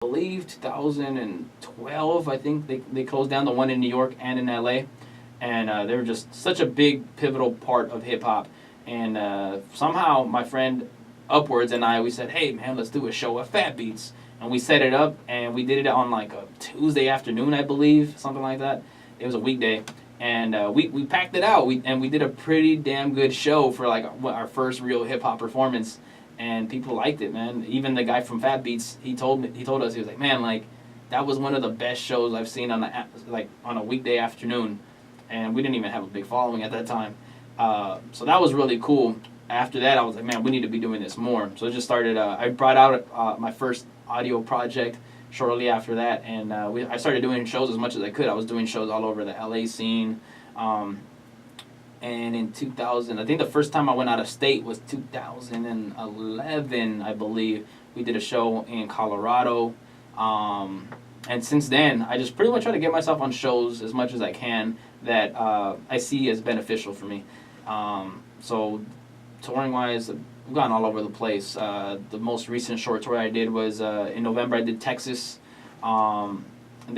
believe 2012, I think they closed down the one in New York and in LA, and they were just such a big pivotal part of hip hop. And somehow my friend Upwards and we said, hey man, let's do a show at Fat Beats, and we set it up and we did it on like a Tuesday afternoon, I believe, something like that. It was a weekday, and we packed it out. We did a pretty damn good show for like our first real hip hop performance. And people liked it, man. Even the guy from Fat Beats, he told us, he was like, man, like that was one of the best shows I've seen on a weekday afternoon, and we didn't even have a big following at that time. So that was really cool. After that, I was like, man, we need to be doing this more. So I just started. I brought out my first audio project shortly after that, and I started doing shows as much as I could. I was doing shows all over the LA scene. And in 2000, I think the first time I went out of state was 2011, I believe. We did a show in Colorado. And since then, I just pretty much try to get myself on shows as much as I can that I see as beneficial for me. So touring-wise, I've gone all over the place. The most recent short tour I did was in November. I did Texas. And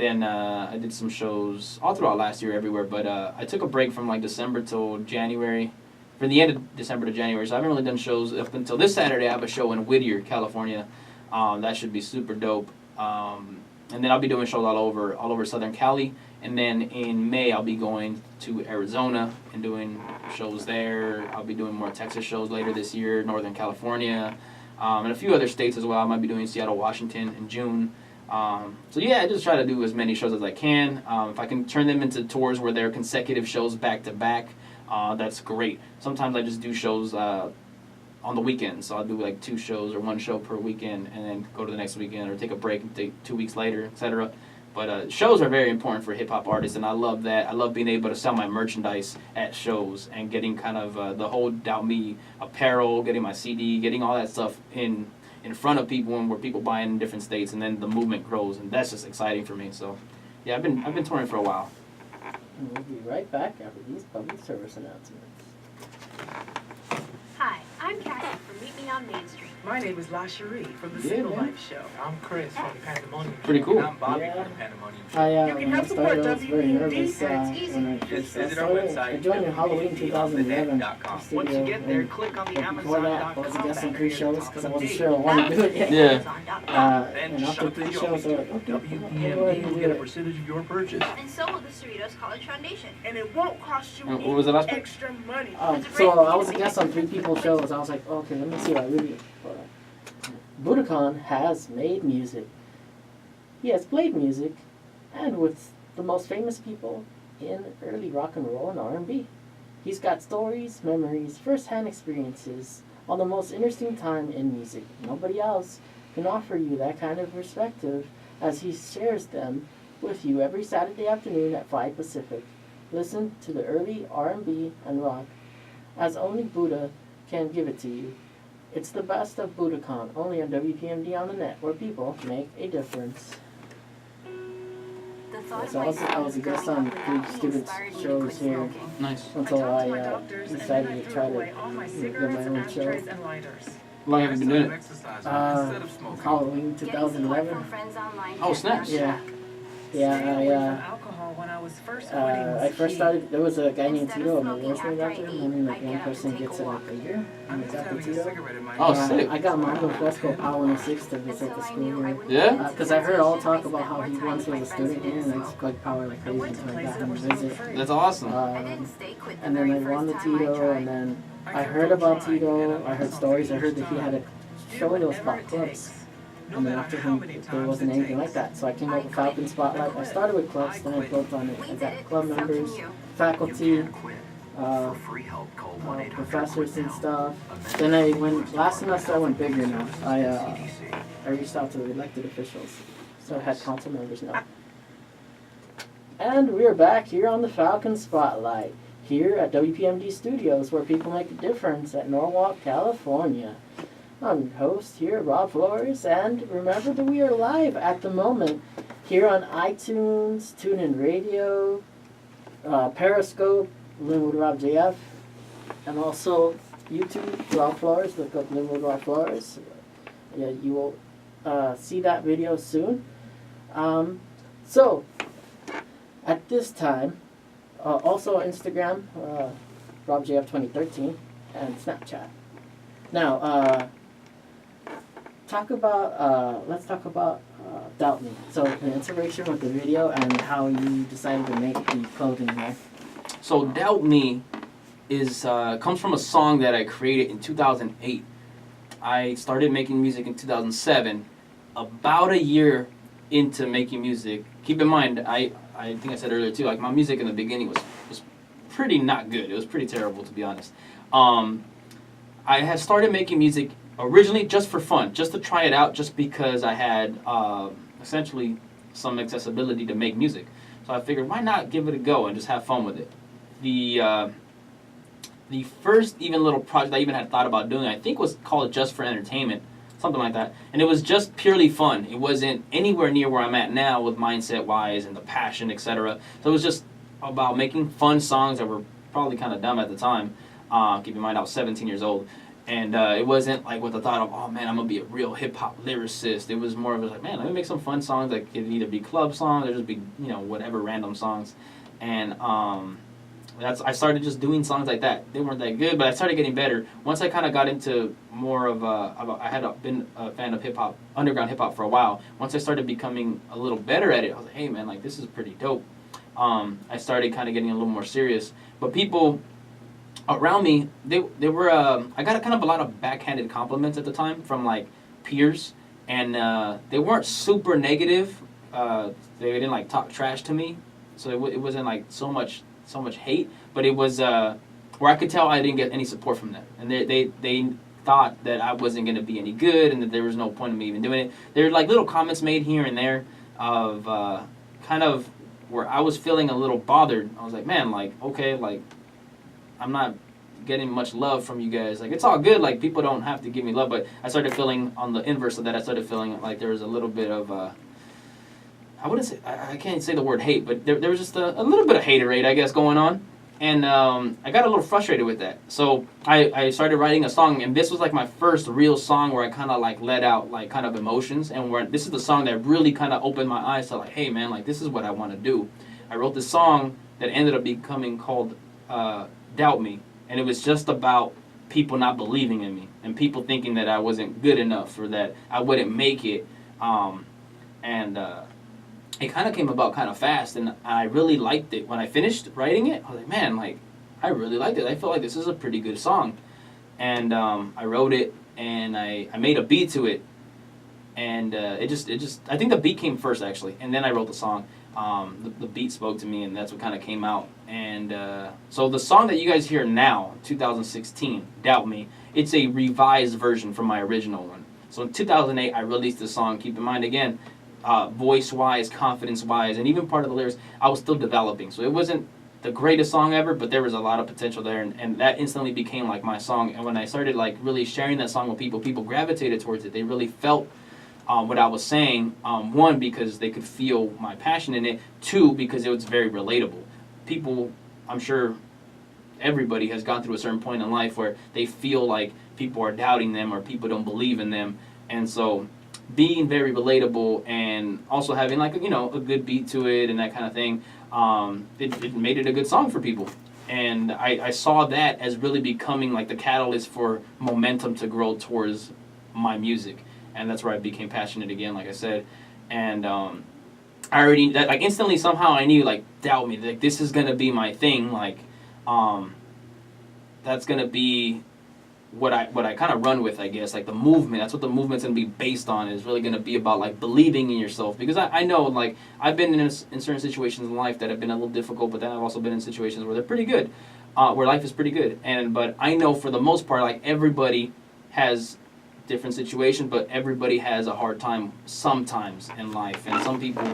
then I did some shows all throughout last year everywhere, but I took a break from like December till January, from the end of December to January, so I haven't really done shows up until this Saturday. I have a show in Whittier, California. That should be super dope. And then I'll be doing shows all over Southern Cali, and then in May I'll be going to Arizona and doing shows there. I'll be doing more Texas shows later this year, Northern California, and a few other states as well. I might be doing Seattle, Washington in June. So yeah, I just try to do as many shows as I can. If I can turn them into tours where they're consecutive shows back to back, that's great. Sometimes I just do shows on the weekends. So I'll do like 2 shows or 1 show per weekend and then go to the next weekend or take a break and take 2 weeks later, etc. But shows are very important for hip-hop artists, and I love that. I love being able to sell my merchandise at shows and getting kind of the whole Doubt Me apparel, getting my CD, getting all that stuff in front of people and where people buy in different states, and then the movement grows, and that's just exciting for me. So, yeah, I've been touring for a while. And we'll be right back after these public service announcements. Hi, I'm Cassie from Meet Me on Main Street. My name is La Cherie from the Single Life Show. I'm Chris from Pandemonium. Pretty cool. And I'm Bobby Yeah. from the Pandemonium. You can When I help support started, I was very nervous WPMD, and it's when I Just first visit our started. website, I joined in Halloween 2011. www.net.com. Once you get there, click on the But before that, I was Amazon.com guessing banner 3 at the shows top because of I the wasn't page. sure I wanted to do it yet. Yeah. Then And after shop 3 the shows, I was like, okay, WPMD go ahead will and get do a it. percentage of your purchase. And so will the Cerritos College Foundation. And it won't cost you And what was the last part? extra money. So I was a guest on 3 people's shows. I was like, okay, let me see what I really. Budokan has made music. He has played music, and with the most famous people in early rock and roll and R&B. He's got stories, memories, first-hand experiences on the most interesting time in music. Nobody else can offer you that kind of perspective as he shares them with you every Saturday afternoon at 5 Pacific. Listen to the early R&B and rock as only Buddha can give it to you. It's the best of Budokan, only on WPMD on the net, where people make a difference. So I was a guest on 3 students' shows here Nice. until I my doctors, and then decided I to threw try away to all my get my cigarettes, own show. ashtrays, and lighters. How long have you been doing it? Halloween 2011. Oh, snaps. Yeah. Stay Yeah, away from alcohol when I was first quitting was I first key. started, there was a guy named Instead of Tito, a smoking listening after I doctor. eat, Only I like one get up person and take gets a it walk. like a year. I'm And just it's after having a Tito. cigarette in my Oh, hand. sick. I got Mondo Fresco Power 106 to visit the Until I school knew I here. wouldn't Yeah? get into Because I heard all talk temptation, about I how spent he more once time was a with my friends student here and in likes like power like I crazy, went to so I got places that him were to smoke visit. free. That's awesome. I didn't stay quit the And then I very won the first time I Tito, tried. and then I kept heard on about trying, Tito. I heard stories. I heard that he had a show in those whatever spot it clubs. takes. No And then matter after how him, many there times wasn't it anything takes. like that. So I came up with Falcon Spotlight. I started with clubs, then I built on it. I got club members, faculty, professors and stuff. Then I went, last semester I went bigger now. I reached out to the elected officials. So I had council members now. And we're back here on the Falcon Spotlight, here at WPMD Studios, where people make a difference at Norwalk, California. I'm your host here, Rob Flores, and remember that we are live at the moment here on iTunes, TuneIn Radio, Periscope, Linwood Rob JF, and also YouTube, Rob Flores. Look up Linwood Rob Flores. Yeah, you will see that video soon. So at this time, also Instagram, RobJF2013, and Snapchat. Now, let's talk about Doubt Me. So the inspiration with the video and how you decided to make the clothing line. So Doubt Me is comes from a song that I created in 2008. I started making music in 2007. About a year into making music, keep in mind, I think I said earlier too, like my music in the beginning was pretty not good. It was pretty terrible, to be honest. I had started making music originally just for fun, just to try it out, just because I had essentially some accessibility to make music. So I figured, why not give it a go and just have fun with it? The first even little project I even had thought about doing, I think, was called Just for Entertainment, something like that. And it was just purely fun. It wasn't anywhere near where I'm at now with mindset-wise and the passion, etc. So it was just about making fun songs that were probably kind of dumb at the time. Keep in mind, I was 17 years old. And it wasn't like with the thought of, oh man, I'm going to be a real hip-hop lyricist. It was more of like, man, let me make some fun songs that could either be club songs or just be, whatever, random songs. And I started just doing songs like that. They weren't that good, but I started getting better. Once I kind of got into more of I had been a fan of hip-hop, underground hip-hop for a while. Once I started becoming a little better at it, I was like, hey man, like this is pretty dope. I started kind of getting a little more serious. But people around me, they were, I got kind of a lot of backhanded compliments at the time from like peers, and they weren't super negative. They didn't like talk trash to me, so it wasn't like so much hate, but it was where I could tell I didn't get any support from them, and they thought that I wasn't going to be any good and that there was no point in me even doing it. There were like little comments made here and there of kind of where I was feeling a little bothered. I was like, man, like, okay, like I'm not getting much love from you guys. Like, it's all good. Like, people don't have to give me love. But I started feeling, on the inverse of that, I started feeling like there was a little bit of, I wouldn't say, I can't say the word hate, but there was just a little bit of haterade, I guess, going on. And I got a little frustrated with that. So I started writing a song, and this was like my first real song where I kind of like let out like kind of emotions. And where this is the song that really kind of opened my eyes to like, hey man, like this is what I want to do. I wrote this song that ended up becoming called Doubt Me, and it was just about people not believing in me and people thinking that I wasn't good enough or that I wouldn't make it, and it kind of came about kind of fast, and I really liked it. When I finished writing it, I was like, man, like I really liked it. I feel like this is a pretty good song, and I wrote it and I made a beat to it, and it just I think the beat came first actually, and then I wrote the song. The beat spoke to me, and that's what kind of came out. And so the song that you guys hear now, 2016, Doubt Me, it's a revised version from my original one. So in 2008, I released the song. Keep in mind, again, voice-wise, confidence-wise, and even part of the lyrics, I was still developing. So it wasn't the greatest song ever, but there was a lot of potential there, and that instantly became like my song. And when I started like really sharing that song with people, people gravitated towards it. They really felt what I was saying, one, because they could feel my passion in it, two, because it was very relatable. People, I'm sure everybody has gone through a certain point in life where they feel like people are doubting them or people don't believe in them, and so being very relatable and also having like a good beat to it and that kind of thing, it made it a good song for people. And I saw that as really becoming like the catalyst for momentum to grow towards my music. And that's where I became passionate again, like I said. And I already, that like instantly somehow I knew, like, Doubt Me, like this is gonna be my thing. Like, that's gonna be what I kind of run with, I guess. Like the movement, that's what the movement's gonna be based on. Is really gonna be about like believing in yourself. Because I know, like, I've been in certain situations in life that have been a little difficult, but then I've also been in situations where they're pretty good, where life is pretty good. But I know for the most part, like everybody has different situations, but everybody has a hard time sometimes in life, and some people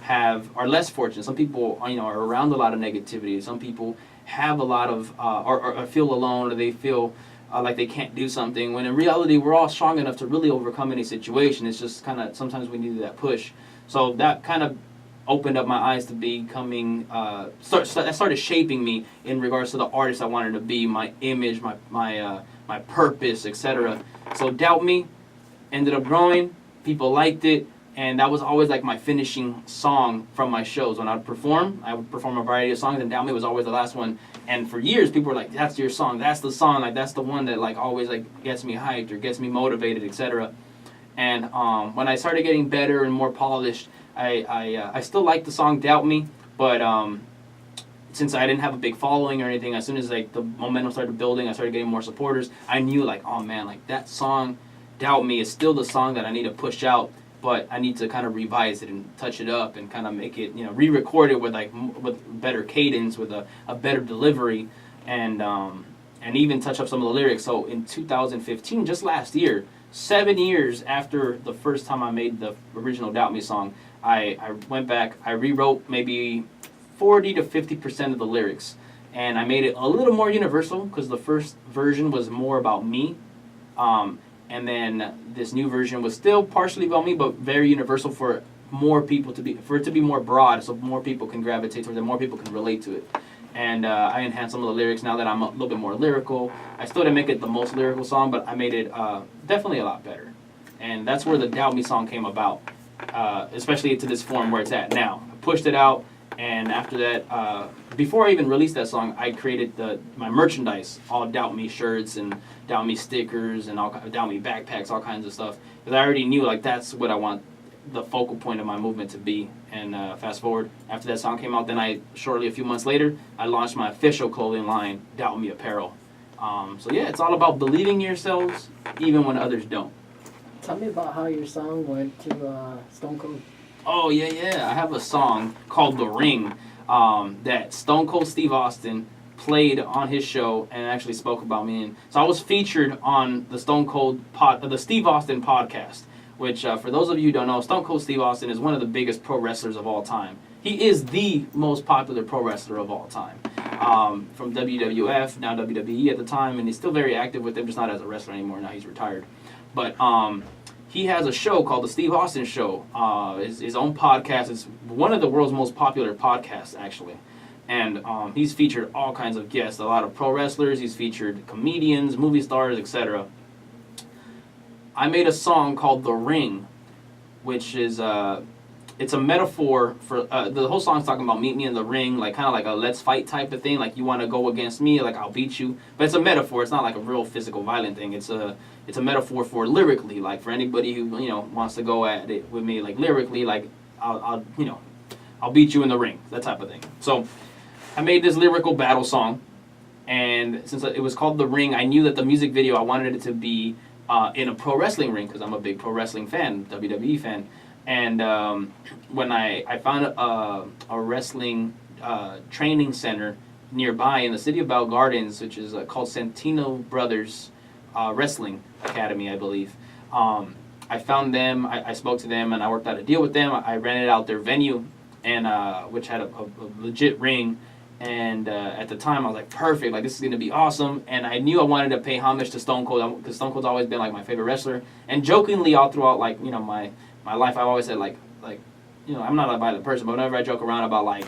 are less fortunate. Some people are around a lot of negativity. Some people have a lot of or feel alone, or they feel like they can't do something, when in reality we're all strong enough to really overcome any situation. It's just kind of sometimes we need that push. So that kind of opened up my eyes to becoming that started shaping me in regards to the artist I wanted to be, my image, my purpose, etc. So Doubt Me ended up growing, people liked it, and that was always like my finishing song from my shows. When I would perform a variety of songs, and Doubt Me was always the last one. And for years, people were like, "That's your song. That's the song. Like that's the one that like always like gets me hyped or gets me motivated, etc." And when I started getting better and more polished, I still like the song Doubt Me, but since I didn't have a big following or anything, as soon as like the momentum started building, I started getting more supporters. I knew like, oh man, like that song Doubt Me is still the song that I need to push out, but I need to kind of revise it and touch it up and kind of make it, re-record it with like with better cadence, with a better delivery, and even touch up some of the lyrics. So in 2015, just last year, 7 years after the first time I made the original Doubt Me song, I went back, I rewrote maybe 40 to 50% of the lyrics, and I made it a little more universal because the first version was more about me. And then this new version was still partially about me, but very universal for more people for it to be more broad, so more people can gravitate towards it, more people can relate to it. And I enhanced some of the lyrics now that I'm a little bit more lyrical. I still didn't make it the most lyrical song, but I made it definitely a lot better. And that's where the Doubt Me song came about, especially to this form where it's at now. I pushed it out, and after that, before I even released that song, I created my merchandise, all Doubt Me shirts and Doubt Me stickers and all Doubt Me backpacks, all kinds of stuff. Because I already knew like that's what I want the focal point of my movement to be. And fast forward, after that song came out, then shortly a few months later, I launched my official clothing line, Doubt Me Apparel. So yeah, it's all about believing in yourselves even when others don't. Tell me about how your song went to Stone Cold. Oh yeah, I have a song called The Ring that Stone Cold Steve Austin played on his show and actually spoke about me in. So I was featured on the the Steve Austin podcast, which for those of you who don't know, Stone Cold Steve Austin is one of the biggest pro wrestlers of all time. He is the most popular pro wrestler of all time. From WWF, now WWE at the time, and he's still very active with them, just not as a wrestler anymore. Now he's retired. But he has a show called The Steve Austin Show, his own podcast. It's one of the world's most popular podcasts, actually. And he's featured all kinds of guests, a lot of pro wrestlers. He's featured comedians, movie stars, etc. I made a song called The Ring, which is it's a metaphor for the whole song's talking about meet me in the ring, like kind of like a let's fight type of thing. Like you want to go against me, like I'll beat you. But it's a metaphor. It's not like a real physical violent thing. It's a metaphor for lyrically, like for anybody who wants to go at it with me, like lyrically, like I'll beat you in the ring, that type of thing. So I made this lyrical battle song, and since it was called The Ring, I knew that the music video I wanted it to be in a pro wrestling ring because I'm a big pro wrestling fan, WWE fan. And when I found a wrestling training center nearby in the city of Bell Gardens, which is called Santino Brothers Wrestling Academy, I believe. I found them, I spoke to them, and I worked out a deal with them. I rented out their venue, and which had a legit ring. And at the time, I was like, perfect, like this is going to be awesome. And I knew I wanted to pay homage to Stone Cold because Stone Cold's always been like my favorite wrestler. And jokingly, all throughout my life, I've always said like I'm not a violent person, but whenever I joke around about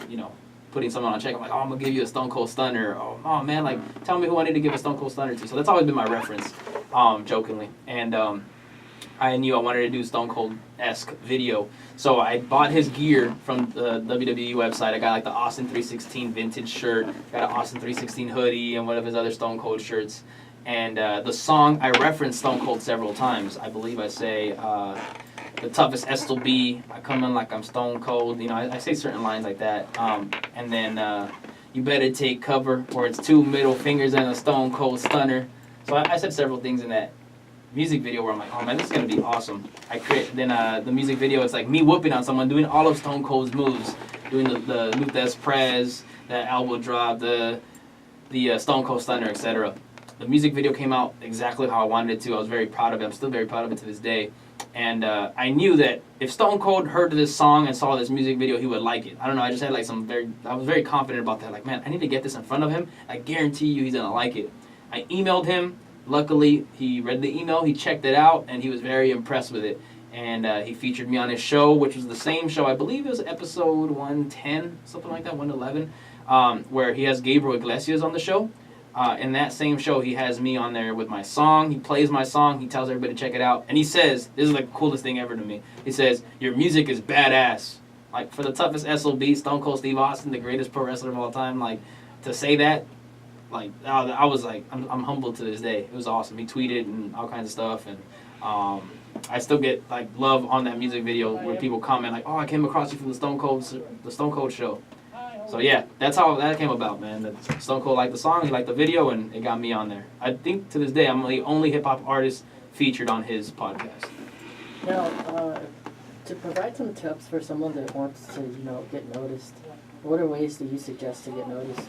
putting someone on check, I'm like, oh, I'm gonna give you a Stone Cold Stunner. Oh man, like tell me who I need to give a Stone Cold Stunner to. So that's always been my reference, jokingly. And I knew I wanted to do Stone Cold-esque video, so I bought his gear from the WWE website. I got like the Austin 316 vintage shirt, got an Austin 316 hoodie, and one of his other Stone Cold shirts. And the song, I referenced Stone Cold several times. I believe I say, the toughest S will be, I come in like I'm Stone Cold. I say certain lines like that. And then, you better take cover, or it's 2 middle fingers and a Stone Cold Stunner. So I said several things in that music video where I'm like, oh man, this is gonna be awesome. The music video, it's like me whooping on someone, doing all of Stone Cold's moves, doing the Luthes Prez, the elbow drop, the Stone Cold Stunner, etc. The music video came out exactly how I wanted it to. I was very proud of it. I'm still very proud of it to this day. And I knew that if Stone Cold heard this song and saw this music video, he would like it. I don't know, I just had I was very confident about that. Like, man, I need to get this in front of him. I guarantee you he's gonna like it. I emailed him. Luckily, he read the email, he checked it out, and he was very impressed with it. And he featured me on his show, which was the same show, I believe it was episode 110, something like that, 111, where he has Gabriel Iglesias on the show. In that same show, he has me on there with my song. He plays my song. He tells everybody to check it out. And he says, this is like the coolest thing ever to me. He says, your music is badass. Like, for the toughest SOB, Stone Cold Steve Austin, the greatest pro wrestler of all time, like, to say that, like, I was like, I'm humbled to this day. It was awesome. He tweeted and all kinds of stuff. And I still get, like, love on that music video where people comment, like, oh, I came across you from the Stone Cold show. So yeah, that's how that came about, man. That Stone Cold liked the song, he liked the video, and it got me on there. I think to this day, I'm the only hip hop artist featured on his podcast. Now, to provide some tips for someone that wants to, get noticed, what are ways do you suggest to get noticed?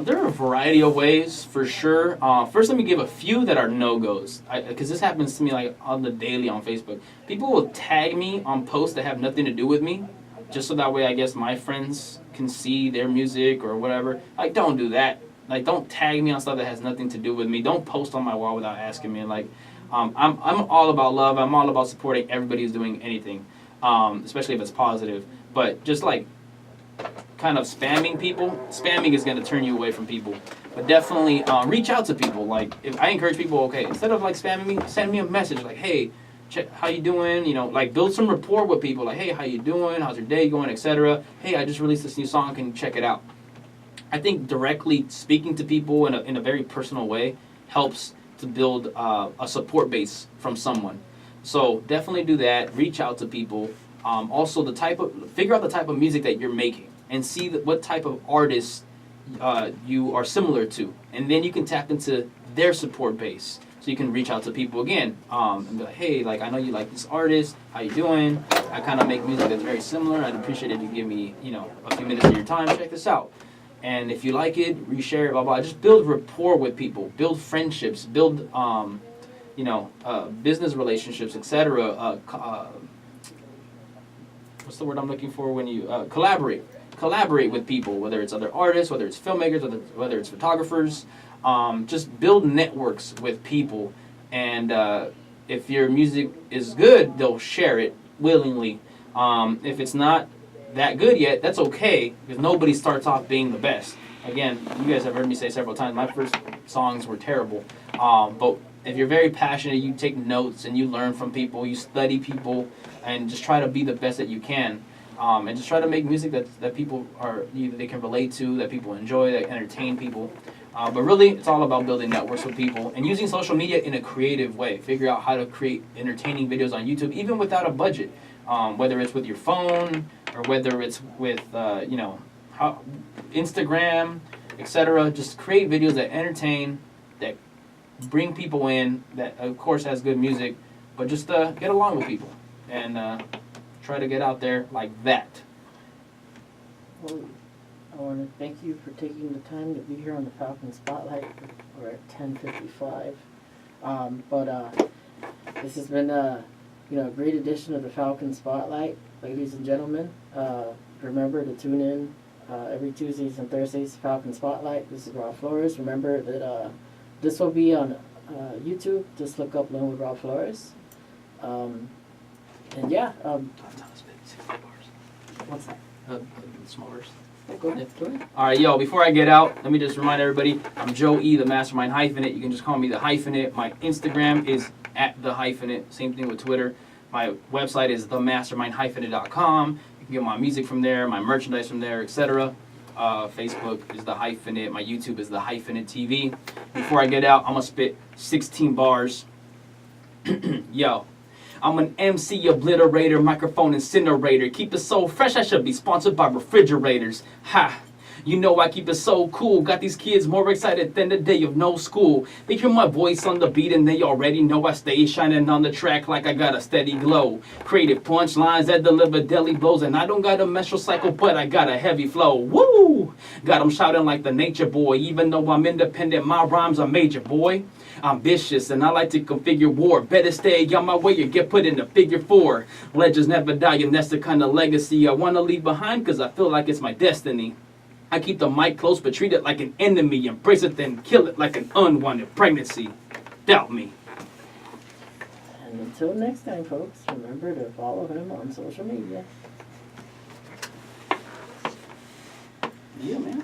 There are a variety of ways, for sure. First, let me give a few that are no-goes, because this happens to me like on the daily on Facebook. People will tag me on posts that have nothing to do with me, just so that way I guess my friends can see their music or whatever. Like, don't do that. Like, don't tag me on stuff that has nothing to do with me. Don't post on my wall without asking me. Like, I'm all about love. I'm all about supporting everybody who's doing anything, especially if it's positive. But just like kind of spamming people, spamming is going to turn you away from people. But definitely reach out to people. Like, if I encourage people, okay, instead of like spamming me, send me a message like, hey, check how you doing, like build some rapport with people, like, hey, how you doing, how's your day going, etc. Hey, I just released this new song, can you check it out? I think directly speaking to people in a very personal way helps to build a support base from someone. So definitely do that, reach out to people. Also, figure out the type of music that you're making and see what type of artists you are similar to, and then you can tap into their support base. So you can reach out to people again and be like, hey, like, I know you like this artist. How you doing? I kind of make music that's very similar. I'd appreciate it if you give me, a few minutes of your time. Check this out. And if you like it, reshare it, blah, blah. Just build rapport with people. Build friendships. Build, business relationships, etc. What's the word I'm looking for when you collaborate? Collaborate with people, whether it's other artists, whether it's filmmakers, whether it's photographers. Just build networks with people, and if your music is good, they'll share it willingly. If it's not that good yet, that's okay, because nobody starts off being the best. Again, you guys have heard me say several times, my first songs were terrible. But if you're very passionate, you take notes and you learn from people, you study people, and just try to be the best that you can. And just try to make music that people they can relate to, that people enjoy, that entertain people. But really, it's all about building networks with people and using social media in a creative way. Figure out how to create entertaining videos on YouTube, even without a budget. Whether it's with your phone or whether it's with, Instagram, etc. Just create videos that entertain, that bring people in, that, of course, has good music. But just get along with people and try to get out there like that. Well, I want to thank you for taking the time to be here on the Falcon Spotlight. We're at 10:55. This has been a great edition of the Falcon Spotlight, ladies and gentlemen. Remember to tune in every Tuesdays and Thursdays to Falcon Spotlight. This is Rob Flores. Remember that this will be on YouTube. Just look up Learn with Rob Flores. And yeah, what's that? Small verse. Go ahead. All right, yo, before I get out, let me just remind everybody, I'm Joe E, the Mastermind Hyphenate. You can just call me the Hyphenate. My Instagram is @the_Hyphenate. Same thing with Twitter. My website is themastermindhyphenate.com. You can get my music from there, my merchandise from there, etc. Facebook is the Hyphenate. My YouTube is the Hyphenate TV. Before I get out, I'm going to spit 16 bars. Yo. I'm an MC obliterator, microphone incinerator. Keep it so fresh, I should be sponsored by refrigerators. Ha! You know I keep it so cool. Got these kids more excited than the day of no school. They hear my voice on the beat and they already know I stay shining on the track like I got a steady glow. Creative punchlines that deliver deadly blows. And I don't got a menstrual cycle, but I got a heavy flow. Woo! Got them shouting like the nature boy. Even though I'm independent, my rhymes are major, boy. Ambitious and I like to configure war. Better stay on my way or get put in a figure 4. Legends never die and that's the kind of legacy I want to leave behind because I feel like it's my destiny. I keep the mic close but treat it like an enemy. Embrace it then kill it like an unwanted pregnancy. Doubt me. And until next time, folks, remember to follow him on social media. Yeah, man.